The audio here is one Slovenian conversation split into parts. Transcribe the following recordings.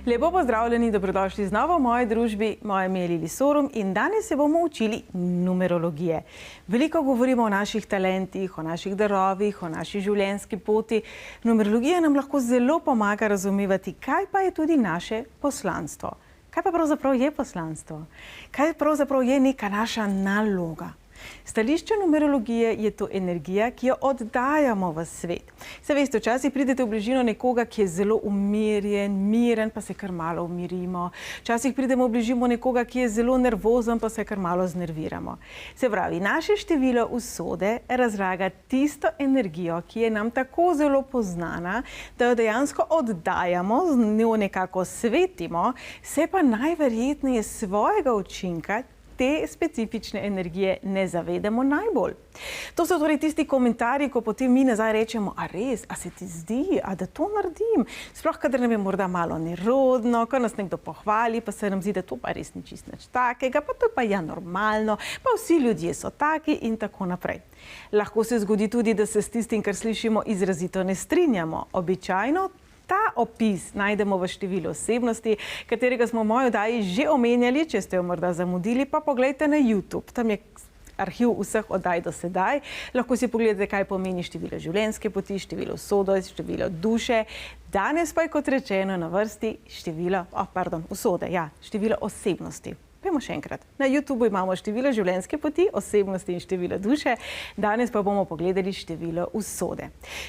Lepo pozdravljeni, dobrodošli znova v moji družbi. Moje ime je Lili Sorum in danes se bomo učili numerologije. Veliko govorimo o naših talentih, o naših darovih, o naši življenjski poti. Numerologija nam lahko zelo pomaga razumevati, kaj pa je tudi naše poslanstvo. Kaj pa pravzaprav je poslanstvo? Kaj pravzaprav je neka naša naloga? Stališče numerologije je to energija, ki jo oddajamo v svet. Se veste, včasih pridete v bližino nekoga, ki je zelo umirjen, miren, pa se kar malo umirimo. Včasih pridemo v bližino nekoga, ki je zelo nervozen, pa se kar malo znerviramo. Se pravi, naše število usode razlaga tisto energijo, ki je nam tako zelo poznana, da jo dejansko oddajamo, z njo nekako svetimo, se pa najverjetneje svojega učinka te specifične energije ne zavedamo najbolj. To so torej tisti komentarji, ko potem mi nazaj rečemo, a res, a se ti zdi, a da to naredim? Sploh, kadar nam je morda malo nerodno, ko nas nekdo pohvali, pa se nam zdi, da to pa res ni čisto nič takega, pa to pa je normalno, pa vsi ljudje so taki in tako naprej. Lahko se zgodi tudi, da se s tistim, kar slišimo, izrazito ne strinjamo. Običajno ta opis najdemo v številu osebnosti, katerega smo v moji oddaji že omenjali. Če ste jo morda zamudili, pa poglejte na YouTube. Tam je arhiv vseh oddaj do sedaj. Lahko si pogledate, kaj pomeni število življenjske poti, število usode, število duše. Danes pa je, kot rečeno, na vrsti število osebnosti. Pojmo še enkrat. Na YouTubeu imamo število življenjske poti, osebnosti in število duše. Danes pa bomo pogledali število usode.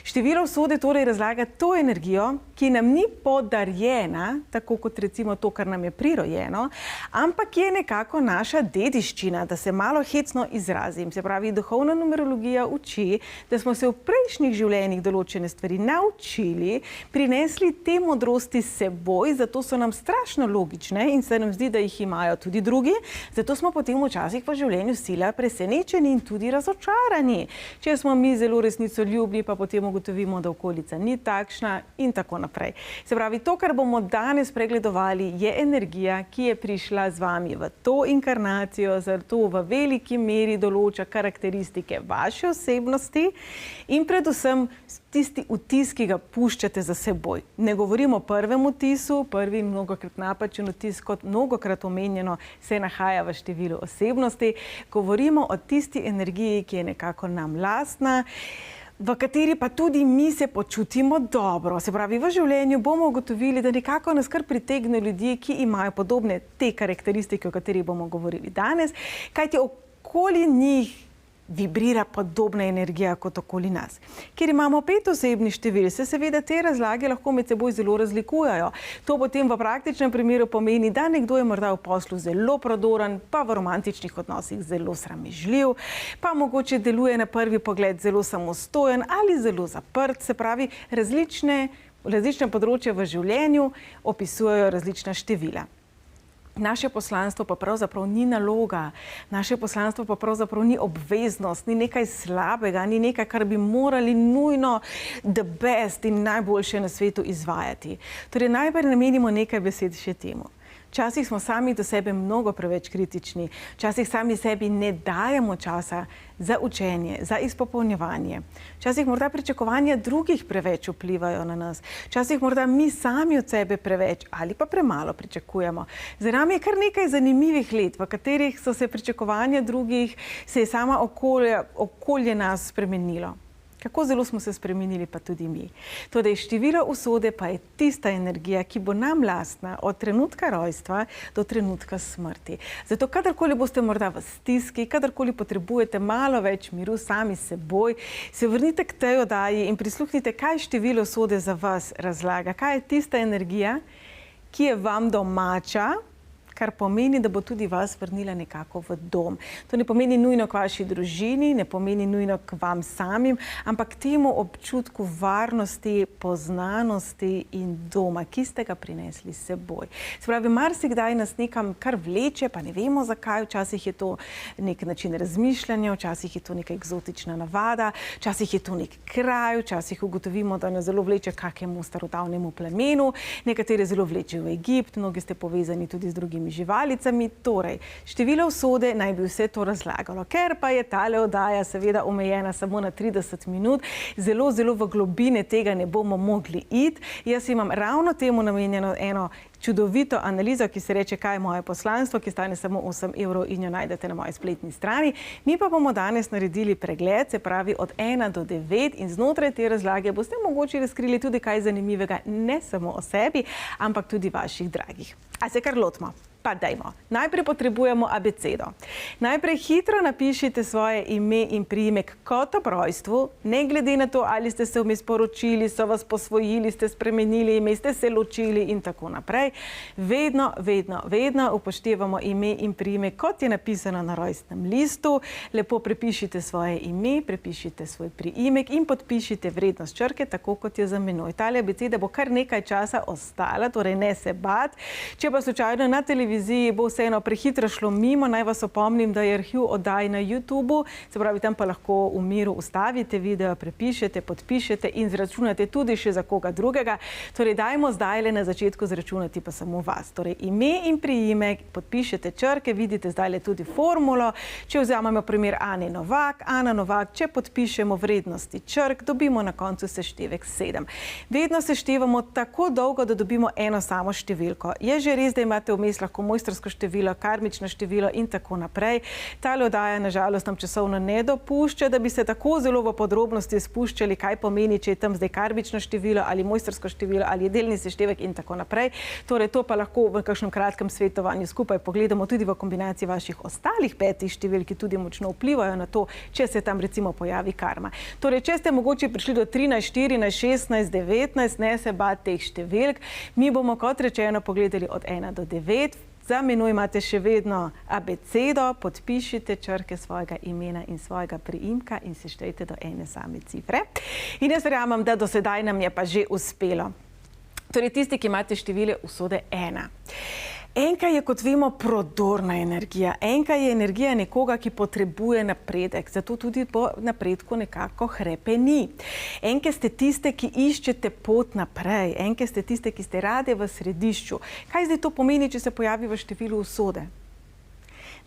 Število usode torej razlaga to energijo, ki nam ni podarjena, tako kot recimo to, kar nam je prirojeno, ampak je nekako naša dediščina, da se malo hecno izrazim. Se pravi, duhovna numerologija uči, da smo se v prejšnjih življenjih določene stvari naučili, prinesli te modrosti s seboj, zato so nam strašno logične in se nam zdi, da jih imajo tudi drugi, zato smo potem včasih v življenju sila presenečeni in tudi razočarani. Če smo mi zelo resnicoljubni, pa potem ugotovimo, da okolica ni takšna in tako naprej. Se pravi, to, kar bomo danes pregledovali, je energija, ki je prišla z vami v to inkarnacijo, zato v veliki meri določa karakteristike vaše osebnosti in predvsem tisti vtis, ki ga puščate za seboj. Ne govorimo o prvem vtisu, prvi mnogokrat napačen vtis, kot mnogokrat omenjeno, se nahaja v številu osebnosti. Govorimo o tisti energiji, ki je nekako nam lastna, v kateri pa tudi mi se počutimo dobro. Se pravi, v življenju bomo ugotovili, da nekako nas kar pritegne ljudi, ki imajo podobne te karakteristike, o katerih bomo govorili danes, kajti okoli njih vibrira podobna energija kot okoli nas. Ker imamo 5 osebnih števil, se seveda te razlage lahko med seboj zelo razlikujejo. To potem v praktičnem primeru pomeni, da nekdo je morda v poslu zelo prodoren, pa v romantičnih odnosih zelo sramežljiv, pa mogoče deluje na prvi pogled zelo samostojen ali zelo zaprt. Se pravi, različne področja v življenju opisujejo različna števila. Naše poslanstvo pa pravzaprav ni naloga, naše poslanstvo pa pravzaprav ni obveznost, ni nekaj slabega, ni nekaj, kar bi morali nujno the best in najboljše na svetu izvajati. Torej, najprej namenimo nekaj besed še temu. Včasih smo sami do sebe mnogo preveč kritični, včasih sami sebi ne dajemo časa za učenje, za izpopolnjevanje. Včasih morda pričakovanja drugih preveč vplivajo na nas, včasih morda mi sami od sebe preveč ali pa premalo pričakujemo. Za nami je kar nekaj zanimivih let, v katerih so se pričakovanja drugih, se je sama okolje nas spremenilo. Kako zelo smo se spremenili pa tudi mi. Torej, število usode pa je tista energija, ki bo nam lastna od trenutka rojstva do trenutka smrti. Zato, kadarkoli boste morda v stiski, kadarkoli potrebujete malo več miru sami s seboj, se vrnite k tej oddaji in prisluhnite, kaj število usode za vas razlaga. Kaj je tista energija, ki je vam domača, kar pomeni, da bo tudi vas vrnila nekako v dom. To ne pomeni nujno k vaši družini, ne pomeni nujno k vam samim, ampak temu občutku varnosti, poznanosti in doma, ki ste ga prinesli s seboj. Se pravi, marsikdaj nas nekam kar vleče, pa ne vemo zakaj, včasih je to nek način razmišljanja, včasih je to neka eksotična navada, včasih je to nek kraj, včasih ugotovimo, da nas zelo vleče kakemu starodavnemu plemenu, nekatere zelo vleče v Egipt, mnogi ste povezani tudi z drugimi živalicami. Torej, število usode naj bi vse to razlagalo. Ker pa je tale oddaja seveda omejena samo na 30 minut, zelo v globine tega ne bomo mogli iti. Jaz imam ravno temu namenjeno eno čudovito analizo, ki se reče Kaj je moje poslanstvo, ki stane samo 8 evrov in jo najdete na moji spletni strani. Mi pa bomo danes naredili pregled, se pravi od 1 do 9 in znotraj te razlage boste mogoče razkrili tudi kaj zanimivega, ne samo o sebi, ampak tudi vaših dragih. A se kar lotimo? Pa dajmo. Najprej potrebujemo abecedo. Najprej hitro napišite svoje ime in priimek kot ob rojstvu, ne glede na to, ali ste se vmes poročili, so vas posvojili, ste spremenili ime, ste se ločili in tako naprej. Vedno upoštevamo ime in priimek, kot je napisano na rojstnem listu. Lepo prepišite svoje ime, prepišite svoj priimek in podpišite vrednost črke, tako kot je za menoj. Tale abeceda bo kar nekaj časa ostala, torej ne se bat. Če pa slučajno na televiziji bo vseeno prehitro šlo mimo, naj vas opomnim, da je arhiv oddaj na YouTubeu, se pravi, tam pa lahko v miru ustavite video, prepišete, podpišete in zračunate tudi še za koga drugega. Torej, dajmo zdajle na začetku zračunati pa samo vas. Torej, ime in priimek, podpišete črke, vidite zdajle tudi formulo. Če vzamemo primer Ane Novak, Ana Novak, če podpišemo vrednosti črk, dobimo na koncu seštevek 7. Vedno seštevamo tako dolgo, da dobimo eno samo številko. Je že res, da imate vmes lahko mojstrsko število, karmično število in tako naprej. Tale oddaja nažalost nam časovno ne dopušča, da bi se tako zelo v podrobnosti spuščali, kaj pomeni, če je tam zdaj karmično število ali mojstrsko število ali delni seštevek in tako naprej. Torej, to pa lahko v kakšnem kratkem svetovanju skupaj pogledamo tudi v kombinaciji vaših ostalih 5 števil, ki tudi močno vplivajo na to, če se tam recimo pojavi karma. Torej, če ste mogoče prišli do 13, 14, 16, 19, ne se bati teh številk. Mi bomo, kot rečeno, pogledali od 1 do 9. Za menoj imate še vedno abecedo, podpišite črke svojega imena in svojega priimka in seštejte do ene same cifre. In jaz verjamem, da do sedaj nam je pa že uspelo. Torej, tisti, ki imate števile usode 1. Enka je, kot vemo, prodorna energija. Enka je energija nekoga, ki potrebuje napredek, zato tudi po napredku nekako hrepeni. Enke ste tiste, ki iščete pot naprej. Enke ste tiste, ki ste rade v središču. Kaj zdaj to pomeni, če se pojavi v številu usode?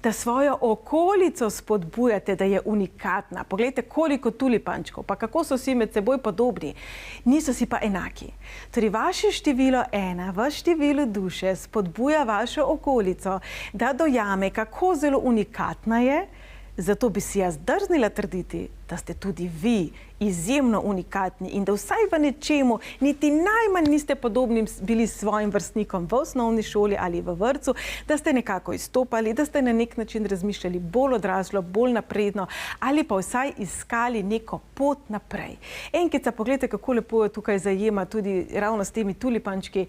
Da svojo okolico spodbujate, da je unikatna. Poglejte, koliko tulipančkov, pa kako so si med seboj podobni. Niso si pa enaki. Torej, vaše število 1 v številu duše spodbuja vašo okolico, da dojame, kako zelo unikatna je. Zato bi si jaz drznila trditi, da ste tudi vi izjemno unikatni in da vsaj v nečemu niti najmanj niste podobni bili svojim vrstnikom v osnovni šoli ali v vrtcu, da ste nekako izstopali, da ste na nek način razmišljali bolj odraslo, bolj napredno ali pa vsaj iskali neko pot naprej. Enkica, pogledajte, kako lepo jo tukaj zajema tudi ravno s temi tulipančki.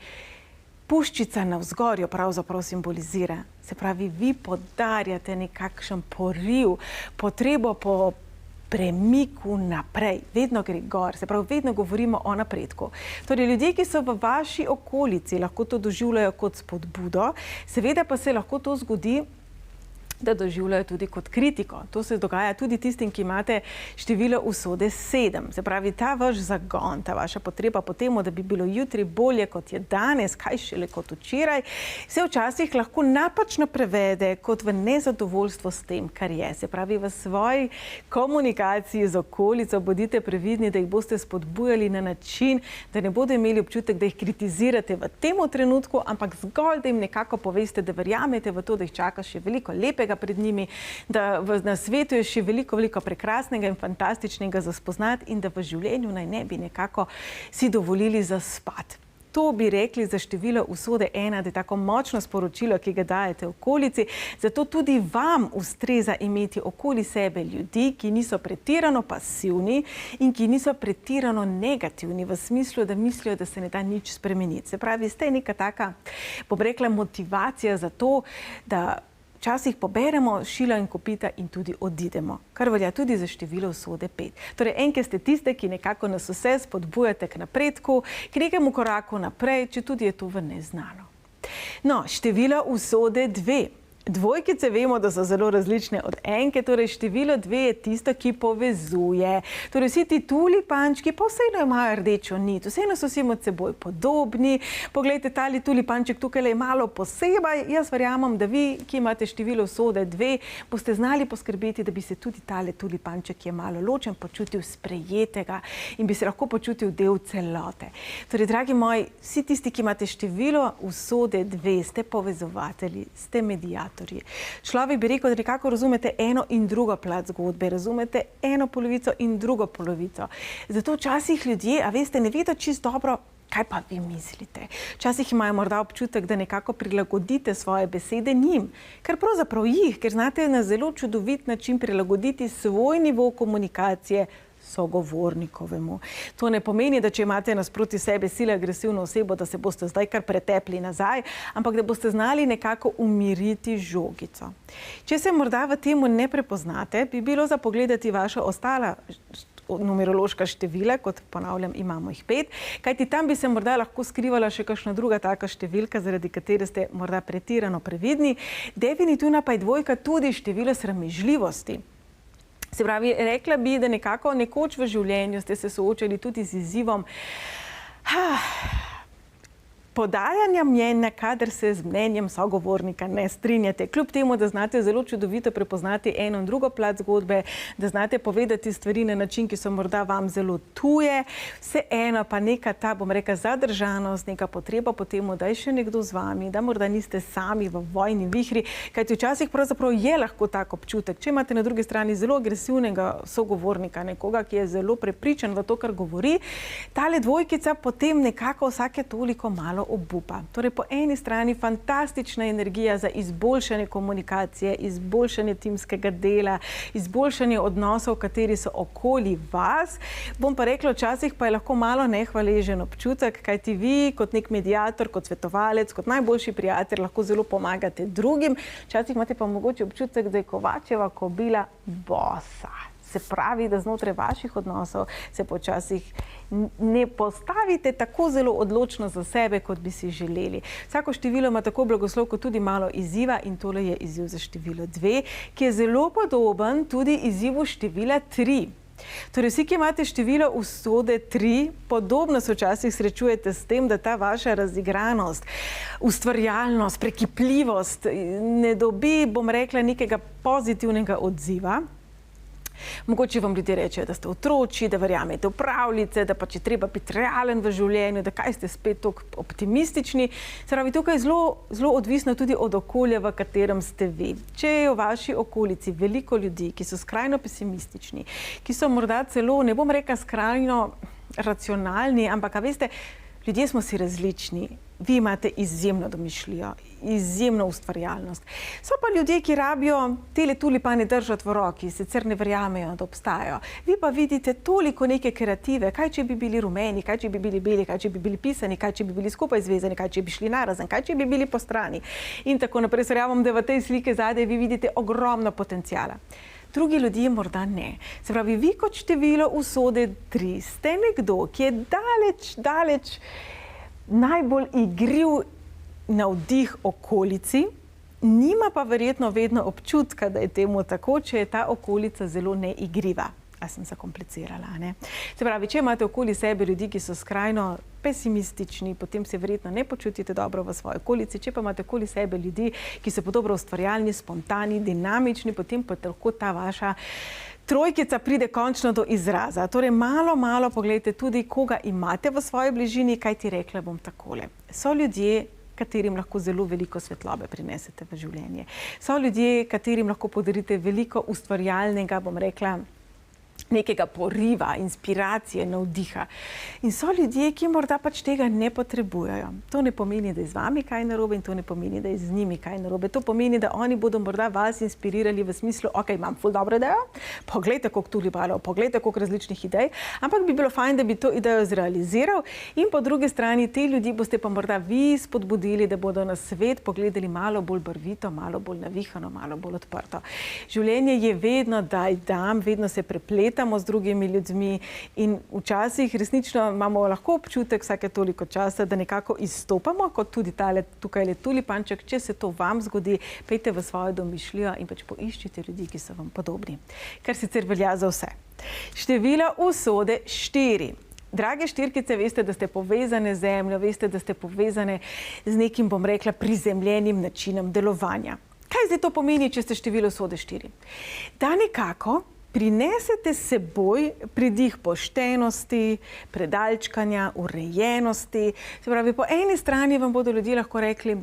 Puščica navzgor jo pravzaprav simbolizira. Se pravi, vi podarjate nekakšen poriv, potrebo po premiku naprej. Vedno gre gor, se pravi, vedno govorimo o napredku. Torej, ljudje, ki so v vaši okolici, lahko to doživljajo kot spodbudo, seveda pa se lahko to zgodi, da doživljajo tudi kot kritiko. To se dogaja tudi tistim, ki imate število usode 7. Se pravi, ta vaš zagon, ta vaša potreba po temu, da bi bilo jutri bolje kot je danes, kaj šele kot včeraj, se včasih lahko napačno prevede kot v nezadovoljstvo s tem, kar je. Se pravi, v svoji komunikaciji z okolico bodite previdni, da jih boste spodbujali na način, da ne bodo imeli občutek, da jih kritizirate v tem trenutku, ampak zgolj, da jim nekako poveste, da verjamete v to, da jih čaka še veliko lepega pred njimi, da na svetu je še veliko prekrasnega in fantastičnega za spoznati in da v življenju naj ne bi nekako si dovolili zaspati. To bi rekli za število usode 1, da je tako močno sporočilo, ki ga dajete okolici, zato tudi vam ustreza imeti okoli sebe ljudi, ki niso pretirano pasivni in ki niso pretirano negativni v smislu, da mislijo, da se ne da nič spremeniti. Se pravi, ste neka taka, bom rekla, motivacija za to, da včasih poberemo šila in kopita in tudi odidemo, kar velja tudi za število usode 5. Torej, enke ste tiste, ki nekako nas vse spodbujate k napredku, k nekemu koraku naprej, če tudi je to v neznano. No, število usode 2. Dvojkice vemo, da so zelo različne od enke, torej število 2 je tisto, ki povezuje. Torej vsi ti tulipančki pa vseeno imajo rdečo nit, vseeno so si med seboj podobni. Poglejte, tali tulipanček tukaj je malo posebej. Jaz verjamem, da vi, ki imate število usode 2, boste znali poskrbeti, da bi se tudi tale tulipanček, ki je malo ločen, počutil sprejetega in bi se lahko počutil del celote. Torej, dragi moji, vsi tisti, ki imate število usode 2, ste povezovatelji, ste mediatorji. Človek bi rekel, da nekako razumete eno in drugo plat zgodbe, razumete eno polovico in drugo polovico. Zato včasih ljudje, a veste, ne vedo čisto dobro, kaj pa vi mislite. Včasih imajo morda občutek, da nekako prilagodite svoje besede njim, ker pravzaprav jih, ker znate na zelo čudovit način prilagoditi svoj nivo komunikacije sogovornikovemu. To ne pomeni, da če imate nasproti sebe sile agresivno osebo, da se boste zdaj kar pretepli nazaj, ampak da boste znali nekako umiriti žogico. Če se morda v temu ne prepoznate, bi bilo za pogledati vaša ostala numerološka števila, kot ponavljam, imamo jih 5, kajti tam bi se morda lahko skrivala še kakšna druga taka številka, zaradi katere ste morda pretirano previdni. Definitivno pa je 2 tudi število sramežljivosti. Se pravi, rekla bi, da nekako nekoč v življenju ste se soočali tudi z izzivom podajanja mnenja, kadar se z mnenjem sogovornika ne strinjate. Kljub temu, da znate zelo čudovito prepoznati eno in drugo plat zgodbe, da znate povedati stvari na način, ki so morda vam zelo tuje, vseeno pa neka ta, bom rekla, zadržanost, neka potreba po temu, da je še nekdo z vami, da morda niste sami v vojni vihri, kajti včasih pravzaprav je lahko tak občutek. Če imate na drugi strani zelo agresivnega sogovornika, nekoga, ki je zelo prepričan v to, kar govori, tale dvojkica potem nekako vsake toliko malo obupa. Torej, po eni strani fantastična energija za izboljšanje komunikacije, izboljšanje timskega dela, izboljšanje odnosov, kateri so okoli vas. Bom pa rekla, včasih pa je lahko malo nehvaležen občutek, kajti vi kot nek mediator, kot svetovalec, kot najboljši prijatelj lahko zelo pomagate drugim. Včasih imate pa mogoče občutek, da je kovačeva kobila bosa. Se pravi, da znotraj vaših odnosov se počasih ne postavite tako zelo odločno za sebe, kot bi si želeli. Vsako število ima tako blagoslov, kot tudi malo izziva in tole je izziv za število 2, ki je zelo podoben tudi izzivu števila 3. Torej, vsi, ki imate število usode 3, podobno se včasih srečujete s tem, da ta vaša razigranost, ustvarjalnost, prekipljivost ne dobi, bom rekla, nekega pozitivnega odziva. Mogoče vam ljudje rečejo, da ste otroči, da verjamete v pravljice, da pač je treba biti realen v življenju, da kaj ste spet tako optimistični. Se pravi, tukaj je zelo odvisno tudi od okolja, v katerem ste vi. Če je v vaši okolici veliko ljudi, ki so skrajno pesimistični, ki so morda celo, ne bom rekla skrajno racionalni, ampak, a veste, ljudje smo si različni. Vi imate izjemno domišljijo, izjemno ustvarjalnost. So pa ljudje, ki rabijo tele tulipane držati v roki, sicer ne verjamejo, da obstajajo. Vi pa vidite toliko neke kreative, kaj če bi bili rumeni, kaj če bi bili beli, kaj če bi bili pisani, kaj če bi bili skupaj zvezani, kaj če bi šli narazen, kaj če bi bili po strani. In tako naprej. Verjamem, da v tej slike zadaj vi vidite ogromno potencijala. Drugi ljudje morda ne. Se pravi, vi kot število usode 3 ste nekdo, ki je daleč najbolj igriv navdih okolici, nima pa verjetno vedno občutka, da je temu tako, če je ta okolica zelo neigriva. A sem zakomplicirala, ne? Se pravi, če imate okoli sebe ljudi, ki so skrajno pesimistični, potem se verjetno ne počutite dobro v svoji okolici. Če pa imate okoli sebe ljudi, ki so dobro ustvarjalni, spontani, dinamični, potem pa lahko ta vaša trojkica pride končno do izraza. Torej, malo pogledajte tudi, koga imate v svoji bližini, kaj ti rekla bom takole. So ljudje, katerim lahko zelo veliko svetlobe prinesete v življenje. So ljudje, katerim lahko podarite veliko ustvarjalnega, bom rekla, nekega poriva, inspiracije, navdiha. In so ljudje, ki morda pač tega ne potrebujejo. To ne pomeni, da je z vami kaj narobe in to ne pomeni, da je z njimi kaj narobe. To pomeni, da oni bodo morda vas inspirirali v smislu, ok, imam ful dobro idejo, poglejte, koliko tulipanov, poglejte, koliko različnih idej, ampak bi bilo fajn, da bi to idejo zrealiziral in po drugi strani te ljudi boste pa morda vi spodbudili, da bodo na svet pogledali malo bolj barvito, malo bolj navihano, malo bolj odprto. Življenje je vedno daj dam, vedno se prepleta. poistovetamo z drugimi ljudmi in včasih resnično imamo lahko občutek vsake toliko časa, da nekako izstopamo, kot tudi tukaj tulipanček. Če se to vam zgodi, pejte v svojo domišljijo in pač poiščite ljudi, ki so vam podobni. Kar sicer velja za vse. Število usode 4. Drage štirkice, veste, da ste povezane z zemljo, veste, da ste povezane z nekim, bom rekla, prizemljenim načinom delovanja. Kaj zdaj to pomeni, če ste število usode 4? Da nekako prinesete s seboj pridih poštenosti, predalčkanja, urejenosti. Se pravi, po eni strani vam bodo ljudje lahko rekli,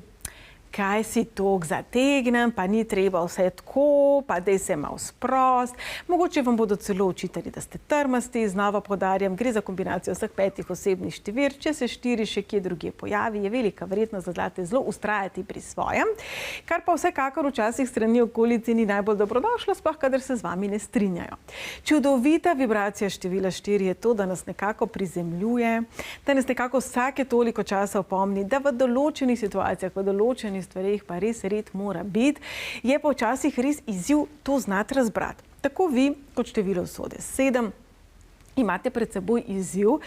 kaj si toliko zategnem, pa ni treba vse tako, pa daj se malo sprost. Mogoče vam bodo celo učitali, da ste trmasti, znova poudarjam, gre za kombinacijo vseh 5 osebnih števil. Če se 4 še kje drugje pojavi, je velika verjetnost, da znate zelo ustrajati pri svojem, kar pa vsekakor včasih strani okolice ni najbolj dobrodošlo, sploh kadar se z vami ne strinjajo. Čudovita vibracija števila 4 je to, da nas nekako prizemljuje, da nas nekako vsake toliko časa opomni, da v določenih situacijah, v določenih stvarih pa res red mora biti, je pa včasih res izziv to znati razbrati. Tako vi, kot število usode 7, imate pred seboj izziv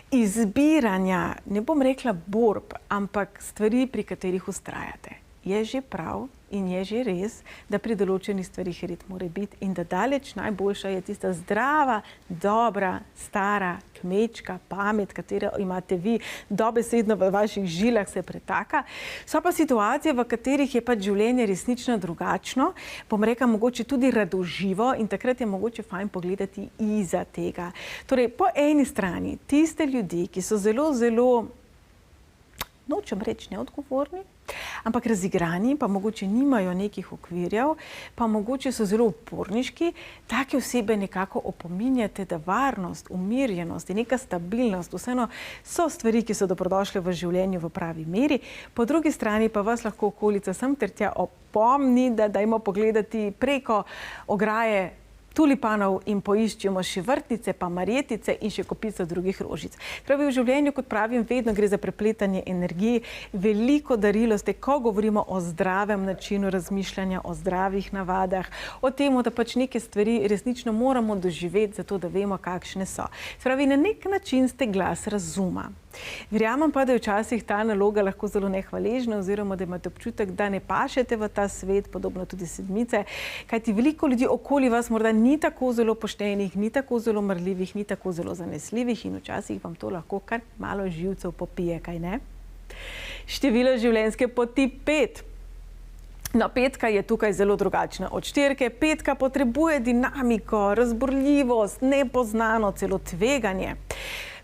izbiranja, ne bom rekla borb, ampak stvari, pri katerih vztrajate. Je že prav in je že res, da pri določenih stvarih red mora biti in da daleč najboljša je tista zdrava, dobra, stara, kmečka pamet, katero imate vi dobesedno v vaših žilah se pretaka. So pa situacije, v katerih je pač življenje resnično drugačno, bom rekla mogoče tudi radoživo in takrat je mogoče fajn pogledati izza tega. Torej, po eni strani tiste ljudi, ki so zelo, nočem reči neodgovorni, ampak razigrani, pa mogoče nimajo nekih okvirjev, pa mogoče so zelo uporniški, take osebe nekako opominjate, da varnost, umirjenost in neka stabilnost, vseeno so stvari, ki so dobrodošle v življenju v pravi meri. Po drugi strani pa vas lahko okolica sem ter tja opomni, da dajmo pogledati preko ograje tulipanov in poiščemo še vrtnice, pa marjetice in še kopico drugih rožic. Pravi, v življenju, kot pravim, vedno gre za prepletanje energij, veliko darilo ste, ko govorimo o zdravem načinu razmišljanja, o zdravih navadah, o tem, da pač neke stvari resnično moramo doživeti, zato da vemo, kakšne so. Pravi, na nek način ste glas razuma. Verjamem pa, da je včasih ta naloga lahko zelo nehvaležna oziroma da imate občutek, da ne pašete v ta svet, podobno tudi sedmice, kajti veliko ljudi okoli vas morda ni tako zelo poštenih, ni tako zelo marljivih, ni tako zelo zanesljivih in včasih vam to lahko kar malo živcev popije, kaj ne? Število življenjske poti 5. No, 5 je tukaj zelo drugačna od 4. 5 potrebuje dinamiko, razburljivost, nepoznano, celo tveganje.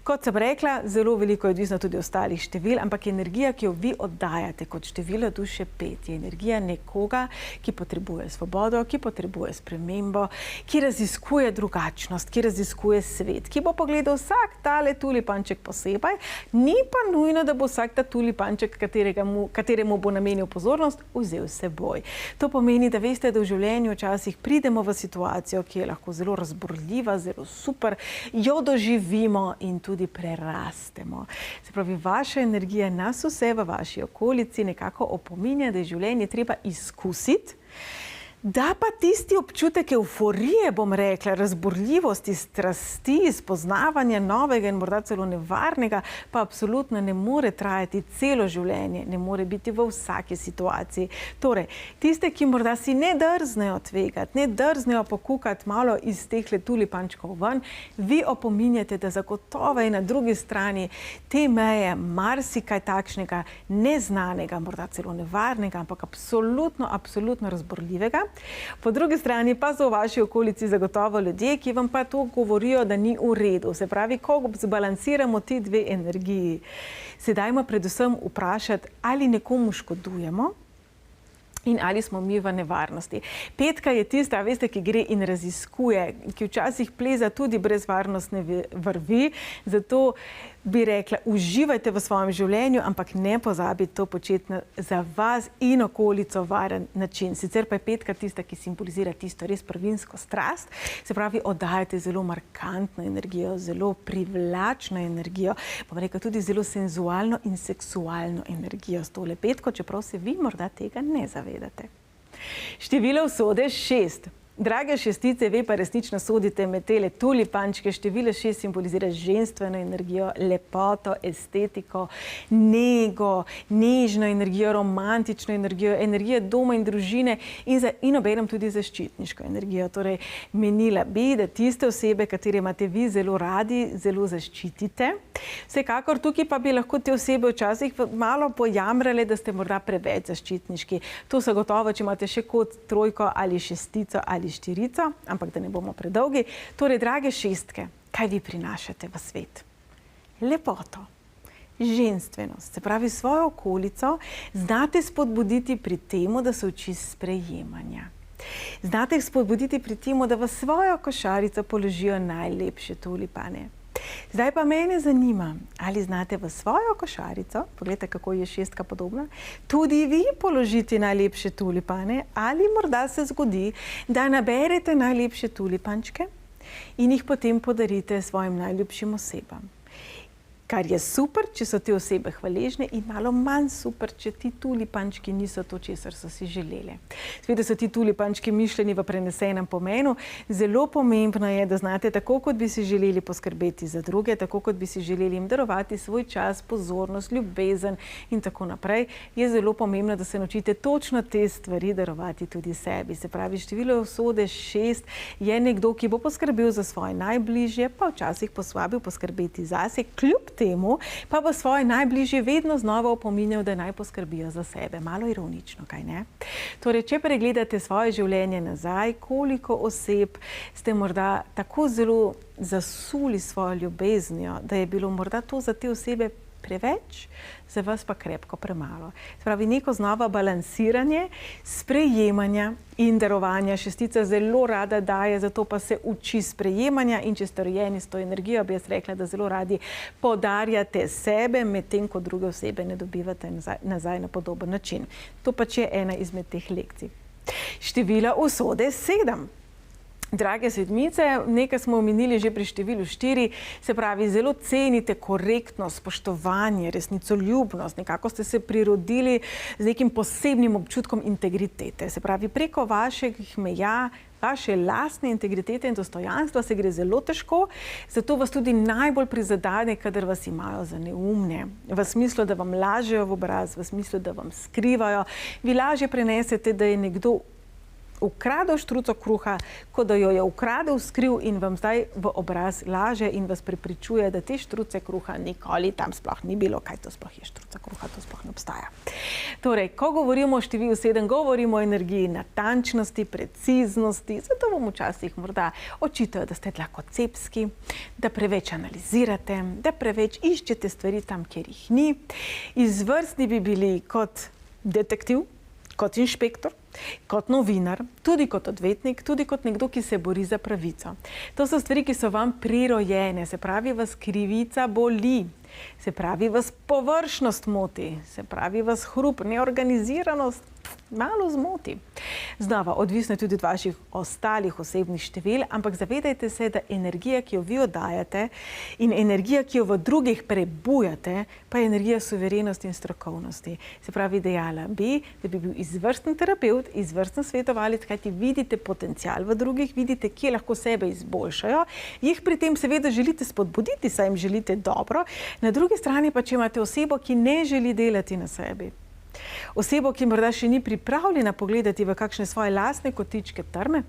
Kot sem rekla, zelo veliko je odvisno tudi ostalih števil, ampak energija, ki jo vi oddajate kot število duše 5, je energija nekoga, ki potrebuje svobodo, ki potrebuje spremembo, ki raziskuje drugačnost, ki raziskuje svet, ki bo pogledal vsak tale tulipanček posebej, ni pa nujno, da bo vsak ta tulipanček, kateremu bo namenil pozornost, vzel s seboj. To pomeni, da veste, da v življenju včasih pridemo v situacijo, ki je lahko zelo razburljiva, zelo super, jo doživimo in tudi prerastemo. Se pravi, vaša energija nas vse v vaši okolici nekako opominja, da je življenje treba izkusiti, da pa tisti občutek evforije, bom rekla, razburljivosti, strasti, spoznavanja novega in morda celo nevarnega, pa absolutno ne more trajati celo življenje, ne more biti v vsaki situaciji. Torej, tiste, ki morda si ne drznejo tvegati, ne drznejo pokukati malo iz teh tulipančkov ven, vi opominjate, da zagotovo je na drugi strani te meje marsikaj takšnega neznanega, morda celo nevarnega, ampak absolutno razburljivega. Po drugi strani pa so v vaši okolici zagotovo ljudje, ki vam pa to govorijo, da ni v redu. Se pravi, ko zbalansiramo ti dve energiji, se dajmo predvsem vprašati, ali nekomu škodujemo in ali smo mi v nevarnosti. 5 je tista, veste, ki gre in raziskuje, ki včasih pleza tudi brez varnostne vrvi, zato bi rekla, uživajte v svojem življenju, ampak ne pozabite to početi za vas in okolico varen način. Sicer pa je 5 tista, ki simbolizira tisto res prvinsko strast, se pravi, oddajate zelo markantno energijo, zelo privlačno energijo, bom rekla tudi zelo senzualno in seksualno energijo s tole 5, čeprav se vi morda tega ne zavedate. Število usode 6. Drage šestice, ve pa resnično sodite med tele tulipančke. Število 6 simbolizira ženstveno energijo, lepoto, estetiko, nego, nežno energijo, romantično energijo, energijo doma in družine in obenem tudi zaščitniško energijo. Torej, menila bi, da tiste osebe, katere imate vi zelo radi, zelo zaščitite. Vsekakor tukaj pa bi lahko te osebe včasih malo pojamrale, da ste morda preveč zaščitniški. To so gotovo, če imate še kot trojko ali šestico ali štirico, ampak da ne bomo predolgi. Torej, drage šestke, kaj vi prinašate v svet? Lepoto, ženstvenost, se pravi svojo okolico, znate spodbuditi pri temu, da se uči sprejemanja. Znate spodbuditi pri temu, da v svojo košarico položijo najlepše tulipane. Zdaj pa mene zanima, ali znate v svojo košarico, poglejte, kako je šestka podobna, tudi vi položiti najlepše tulipane, ali morda se zgodi, da naberete najlepše tulipančke in jih potem podarite svojim najljubšim osebam. Kar je super, če so te osebe hvaležne, in malo manj super, če ti tulipančki niso to, česar so si želeli. Seveda so ti tulipančki mišljeni v prenesenem pomenu. Zelo pomembno je, da znate, tako kot bi si želeli poskrbeti za druge, tako kot bi si želeli jim darovati svoj čas, pozornost, ljubezen in tako naprej, je zelo pomembno, da se naučite točno te stvari darovati tudi sebi. Se pravi, število usode 6 je nekdo, ki bo poskrbel za svoje najbližje, pa včasih posvabil poskrbeti zase, kljub temu pa bo svoje najbližje vedno znova opominjal, da naj poskrbijo za sebe. Malo ironično, kaj ne? Torej, če pregledate svoje življenje nazaj, koliko oseb ste morda tako zelo zasuli svojo ljubeznijo, da je bilo morda to za te osebe preveč, za vas pa krepko premalo. Se pravi, neko znova balansiranje, sprejemanja in darovanja. Šestica zelo rada daje, zato pa se uči sprejemanja, in če ste rojeni s to energijo, bi jaz rekla, da zelo radi podarjate sebe, medtem ko druge osebe ne dobivate nazaj na podoben način. To pač je ena izmed teh lekcij. Število usode 7. Drage sedmice, nekaj smo omenili že pri številu 4, se pravi, zelo cenite korektnost, spoštovanje, resnicoljubnost, nekako ste se prirodili z nekim posebnim občutkom integritete. Se pravi, preko vaših meja, vaše lastne integritete in dostojanstva se gre zelo težko, zato vas tudi najbolj prizadene, kadar vas imajo za neumne. V smislu, da vam lažejo v obraz, v smislu, da vam skrivajo. Vi lažje prenesete, da je nekdo ukradel štruco kruha, kot da jo je ukradel, skril in vam zdaj v obraz laže in vas prepričuje, da te štruce kruha nikoli tam sploh ni bilo. Kaj to sploh je štruca kruha? To sploh ne obstaja. Torej, ko govorimo o številu 7, govorimo o energiji natančnosti, preciznosti, zato vam včasih morda očitajo, da ste tlakocepski, da preveč analizirate, da preveč iščete stvari tam, kjer jih ni. Izvrstni bi bili kot detektiv, kot inšpektor, kot novinar, tudi kot odvetnik, tudi kot nekdo, ki se bori za pravico. To so stvari, ki so vam prirojene, se pravi, vas krivica boli, se pravi, vas površnost moti, se pravi, vas hrup, neorganiziranost malo zmoti. Znova, odvisno je tudi od vaših ostalih osebnih števil, ampak zavedajte se, da energija, ki jo vi oddajate, in energija, ki jo v drugih prebujate, pa je energija suverenosti in strokovnosti. Se pravi, dejala bi, da bi bil izvrsten terapeut, izvrsten svetovalec, kajti vidite potencial v drugih, vidite, kje lahko sebe izboljšajo, jih pri tem seveda želite spodbuditi, saj jim želite dobro. Na drugi strani pa, če imate osebo, ki ne želi delati na sebi, osebo, ki morda še ni pripravljena pogledati v kakšne svoje lastne kotičke trme,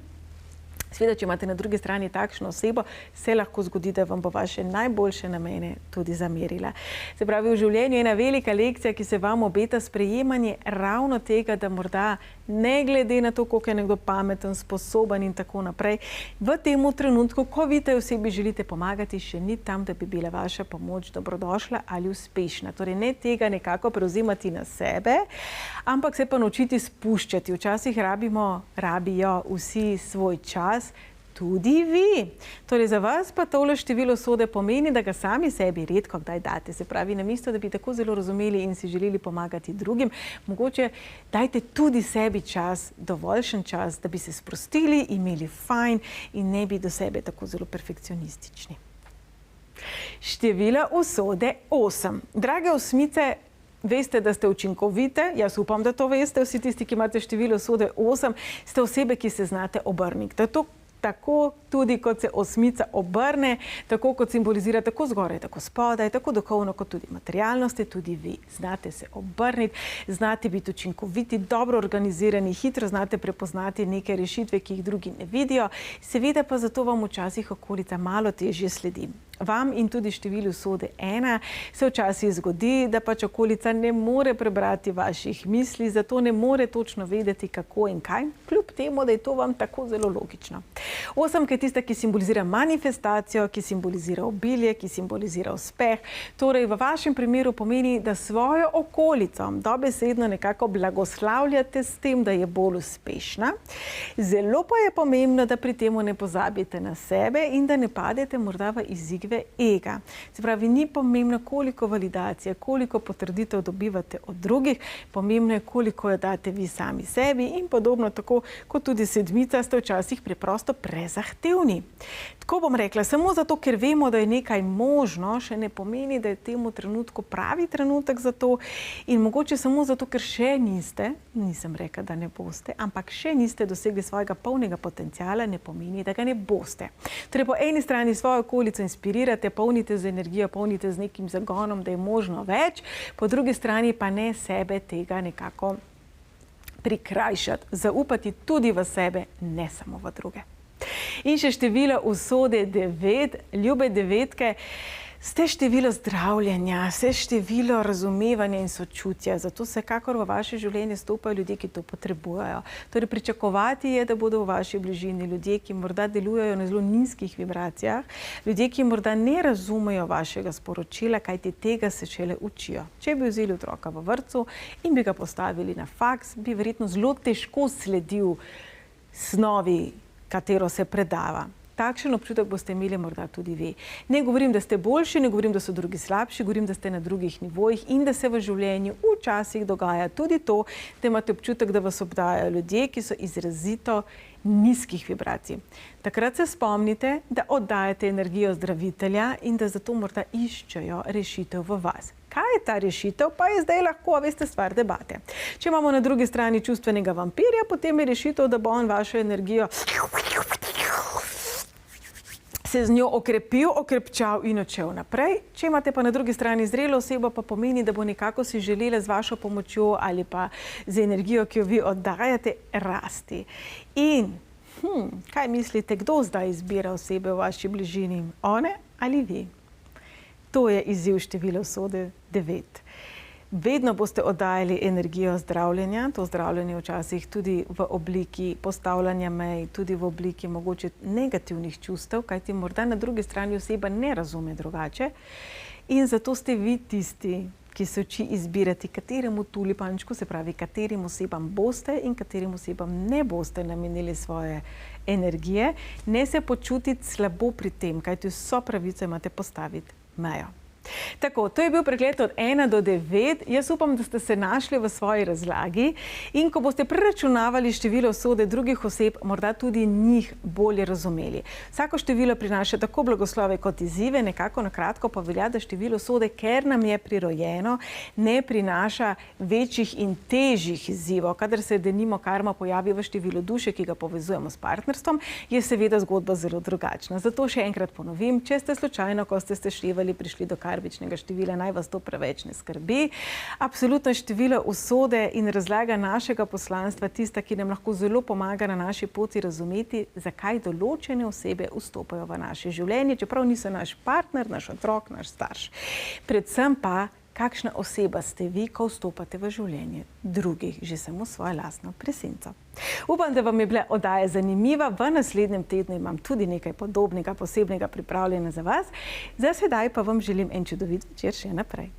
seveda, če imate na drugi strani takšno osebo, se lahko zgodi, da vam bo vaše najboljše namene tudi zamerila. Se pravi, v življenju je ena velika lekcija, ki se vam obeta, sprejemanje ravno tega, da morda ne glede na to, koliko je nekdo pameten, sposoben in tako naprej, v tem trenutku, ko vi tej osebi želite pomagati, še ni tam, da bi bila vaša pomoč dobrodošla ali uspešna. Torej, ne tega nekako prevzemati na sebe, ampak se pa naučiti spuščati. Včasih rabijo vsi svoj čas, tudi vi. Torej, za vas pa tole število usode pomeni, da ga sami sebi redko kdaj date. Se pravi, namesto, da bi tako zelo razumeli in si želeli pomagati drugim, mogoče dajte tudi sebi čas, dovoljšen čas, da bi se sprostili, imeli fajn in ne bi do sebe tako zelo perfekcionistični. Število usode 8. Drage osmice, veste, da ste učinkovite, jaz upam, da to veste, vsi tisti, ki imate število usode 8, ste osebe, ki se znate obrniti. Tako tudi, kot se osmica obrne, tako kot simbolizira tako zgoraj, tako spodaj, tako duhovno, kot tudi materialno, ste tudi vi. Znate se obrniti, znate biti učinkoviti, dobro organizirani, hitro znate prepoznati neke rešitve, ki jih drugi ne vidijo. Seveda pa zato vam včasih okolica malo težje sledi. Vam in tudi številu usode 1 se včasih zgodi, da pač okolica ne more prebrati vaših misli, zato ne more točno vedeti, kako in kaj, kljub temu, da je to vam tako zelo logično. 8 je tista, ki simbolizira manifestacijo, ki simbolizira obilje, ki simbolizira uspeh. Torej, v vašem primeru pomeni, da svojo okolico dobesedno nekako blagoslavljate s tem, da je bolj uspešna. Zelo pa je pomembno, da pri temu ne pozabite na sebe in da ne padete morda v izzive ega. Se pravi, ni pomembno, koliko validacije, koliko potrditev dobivate od drugih, pomembno je, koliko jo date vi sami sebi in podobno, tako kot tudi sedmica, ste včasih preprosto prezahtevni. Tako bom rekla, samo zato, ker vemo, da je nekaj možno, še ne pomeni, da je temu trenutku pravi trenutek za to in mogoče samo zato, ker še niste, nisem rekla, da ne boste, ampak še niste dosegli svojega polnega potenciala, ne pomeni, da ga ne boste. Torej, po eni strani svojo okolico inspirirate, polnite z energijo, polnite z nekim zagonom, da je možno več, po drugi strani pa ne sebe tega nekako prikrajšati, zaupati tudi v sebe, ne samo v druge. In še število usode 9, ljube devetke, ste število zdravljenja, ste število razumevanja in sočutja, zato vsekakor v vaše življenje stopajo ljudje, ki to potrebujejo. Torej, pričakovati je, da bodo v vaši bližini ljudje, ki morda delujejo na zelo nizkih vibracijah, ljudje, ki morda ne razumejo vašega sporočila, kajti tega se šele učijo. Če bi vzeli otroka v vrtcu in bi ga postavili na faks, bi verjetno zelo težko sledil snovi, katero se predava. Takšen občutek boste imeli morda tudi vi. Ne govorim, da ste boljši, ne govorim, da so drugi slabši, govorim, da ste na drugih nivojih in da se v življenju včasih dogaja tudi to, da imate občutek, da vas obdajajo ljudje, ki so izrazito nizkih vibracij. Takrat se spomnite, da oddajate energijo zdravitelja in da zato morda iščejo rešitev v vas. Kaj je ta rešitev, pa je zdaj lahko, veste, stvar debate. Če imamo na drugi strani čustvenega vampirja, potem je rešitev, da bo on vašo energijo se z njo okrepil, okrepčal in odšel naprej. Če imate pa na drugi strani zrelo osebo, pa pomeni, da bo nekako si želela z vašo pomočjo ali pa z energijo, ki jo vi oddajate, rasti. In kaj mislite, kdo zdaj izbira osebe v vaši bližini? One ali vi? To je izziv števila usode 9. Vedno boste oddajali energijo zdravljenja, to zdravljenje včasih tudi v obliki postavljanja mej, tudi v obliki mogoče negativnih čustev, kajti morda na drugi strani oseba ne razume drugače. In zato ste vi tisti, ki se uči izbirati, kateremu tulipančku, se pravi, katerim osebam boste in katerim osebam ne boste namenili svoje energije. Ne se počutiti slabo pri tem, kajti vso pravico imate postaviti mejo. Tako, to je bil pregled od 1 do 9. Jaz upam, da ste se našli v svoji razlagi in ko boste preračunavali število usode drugih oseb, morda tudi njih bolje razumeli. Vsako število prinaša tako blagoslove kot izzive, nekako na kratko pa velja, da število usode, ker nam je prirojeno, ne prinaša večjih in težjih izzivov. Kadar se denimo karma pojavi v številu duše, ki ga povezujemo s partnerstvom, je seveda zgodba zelo drugačna. Zato še enkrat ponovim, če ste slučajno, ko ste seštevali, prišli do karmičnega števila, naj vas to preveč ne skrbi. Absolutno število usode in razlaga našega poslanstva tista, ki nam lahko zelo pomaga na naši poti razumeti, zakaj določene osebe vstopajo v naše življenje, čeprav niso naš partner, naš otrok, naš starš. Predvsem pa, kakšna oseba ste vi, ko vstopate v življenje drugih, že samo svojo lastno presenco. Upam, da vam je bila oddaja zanimiva. V naslednjem tednu imam tudi nekaj podobnega, posebnega pripravljena za vas. Za sedaj pa vam želim en čudovit večer še naprej.